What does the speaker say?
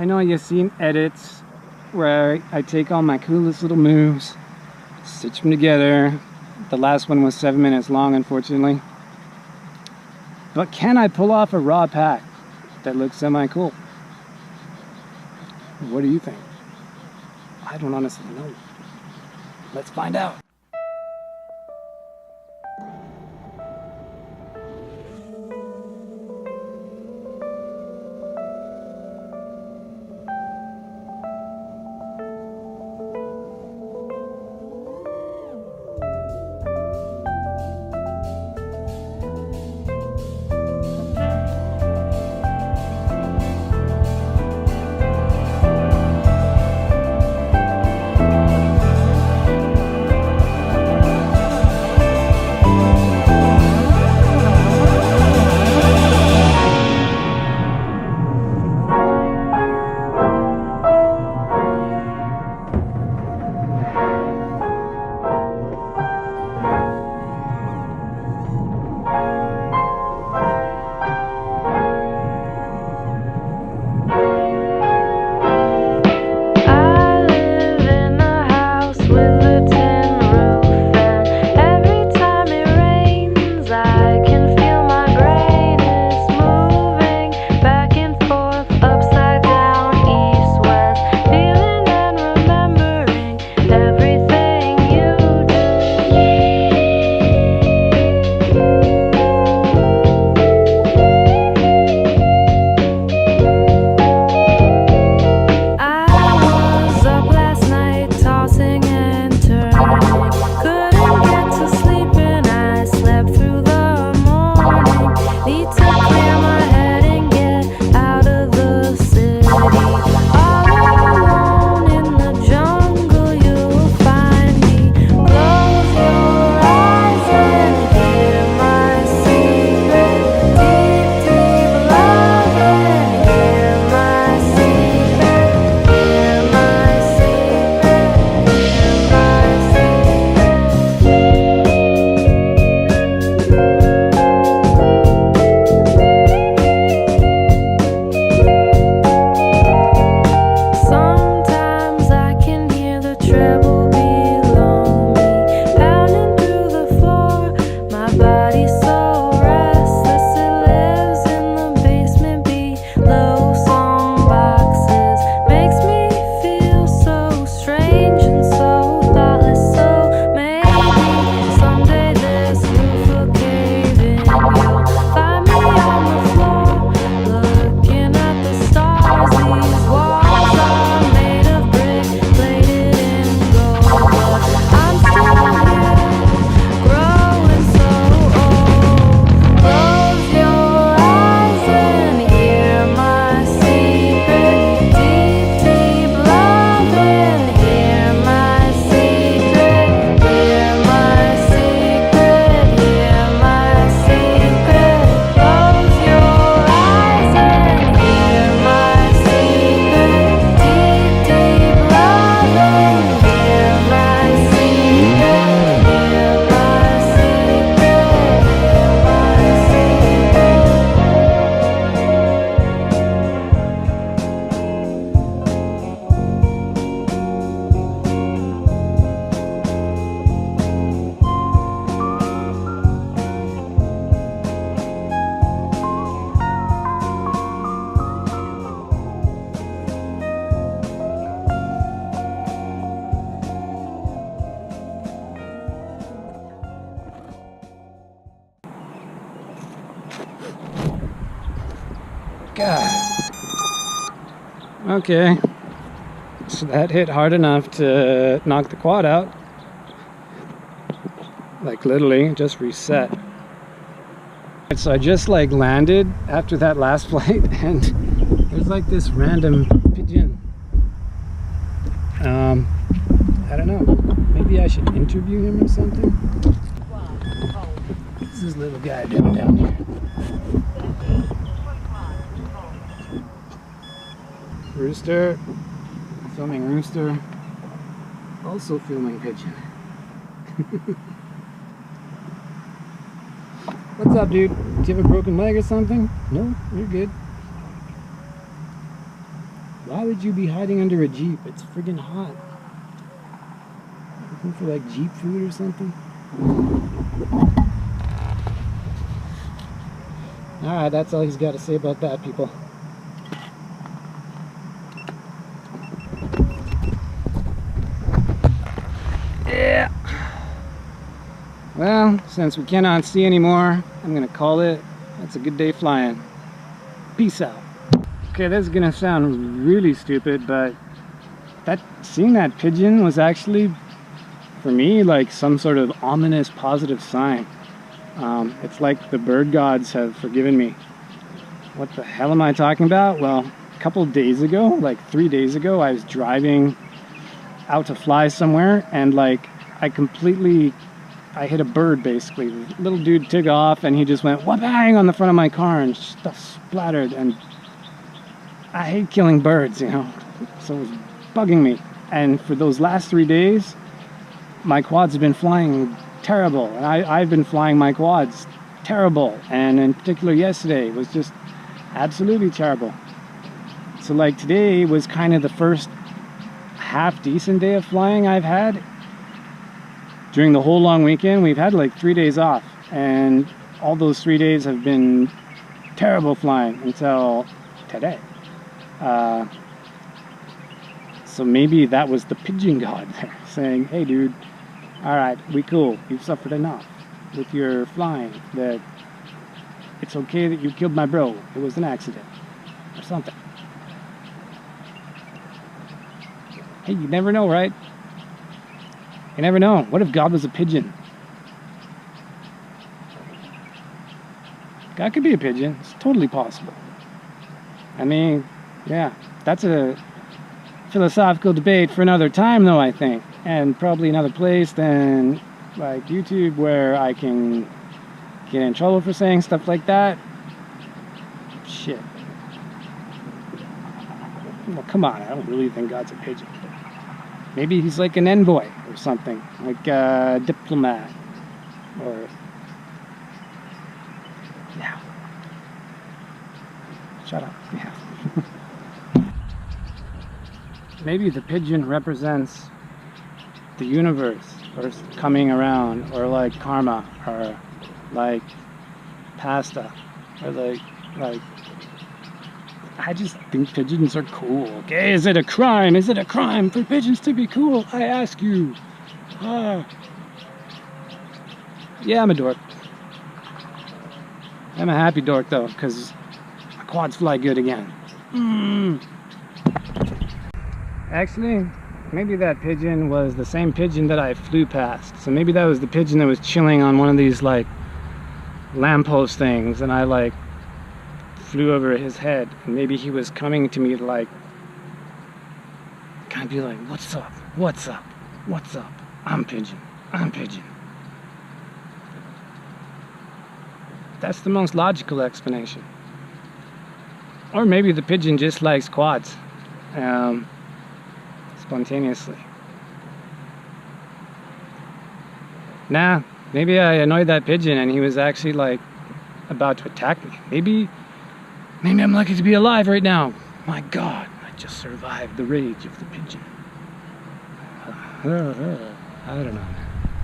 I know you've seen edits where I take all my coolest little moves, stitch them together. The last one was 7 minutes long, unfortunately. But can I pull off a raw pack that looks semi-cool? What do you think? I don't honestly know. Let's find out. God. Okay. So that hit hard enough to knock the quad out. Like literally just reset. So I just like landed after that last flight and there's like this random pigeon. I don't know. Maybe I should interview him or something. What's this little guy doing down here? Rooster. Filming rooster. Also filming pigeon. What's up, dude? Do you have a broken leg or something? No? You're good. Why would you be hiding under a Jeep? It's friggin' hot. Looking for like Jeep food or something? Alright, that's all he's got to say about that, people. Yeah. Well, since we cannot see anymore, I'm gonna call it. That's a good day flying. Peace out. Okay, this is gonna sound really stupid, but seeing that pigeon was actually, for me, like some sort of ominous positive sign. It's like the bird gods have forgiven me. What the hell am I talking about? Well, a couple of days ago, like 3 days ago, I was driving out to fly somewhere, and like I hit a bird basically. The little dude took off and he just went wha-bang on the front of my car and stuff splattered. And I hate killing birds, you know, so it was bugging me. And for those last 3 days, my quads have been flying terrible, and I've been flying my quads terrible, and in particular yesterday was just absolutely terrible. So like today was kind of the first half decent day of flying I've had. During the whole long weekend, we've had like 3 days off, and all those 3 days have been terrible flying until today. So maybe that was the pigeon god there saying, hey dude, alright, we cool, you've suffered enough with your flying, that it's okay that you killed my bro, it was an accident, or something. Hey, you never know, right? You never know. What if God was a pigeon? God could be a pigeon. It's totally possible. I mean, yeah, that's a philosophical debate for another time, though, I think. And probably another place than, like, YouTube, where I can get in trouble for saying stuff like that. Shit. Well, come on. I don't really think God's a pigeon. Maybe he's like an envoy or something, like a diplomat, or yeah. Shut up. Yeah. Maybe the pigeon represents the universe, or coming around, or like karma, or like pasta, or like I just think pigeons are cool. Okay, is it a crime? Is it a crime for pigeons to be cool? I ask you. Yeah, I'm a dork. I'm a happy dork though, because my quads fly good again. Actually, maybe that pigeon was the same pigeon that I flew past. So maybe that was the pigeon that was chilling on one of these like lamppost things, and I like flew over his head, and maybe he was coming to me to like kind of be like, what's up, what's up, what's up, I'm pigeon, I'm pigeon. That's the most logical explanation. Or maybe the pigeon just likes quads spontaneously. Nah, maybe I annoyed that pigeon and he was actually like about to attack me. Maybe I'm lucky to be alive right now. My God, I just survived the rage of the pigeon. I don't know.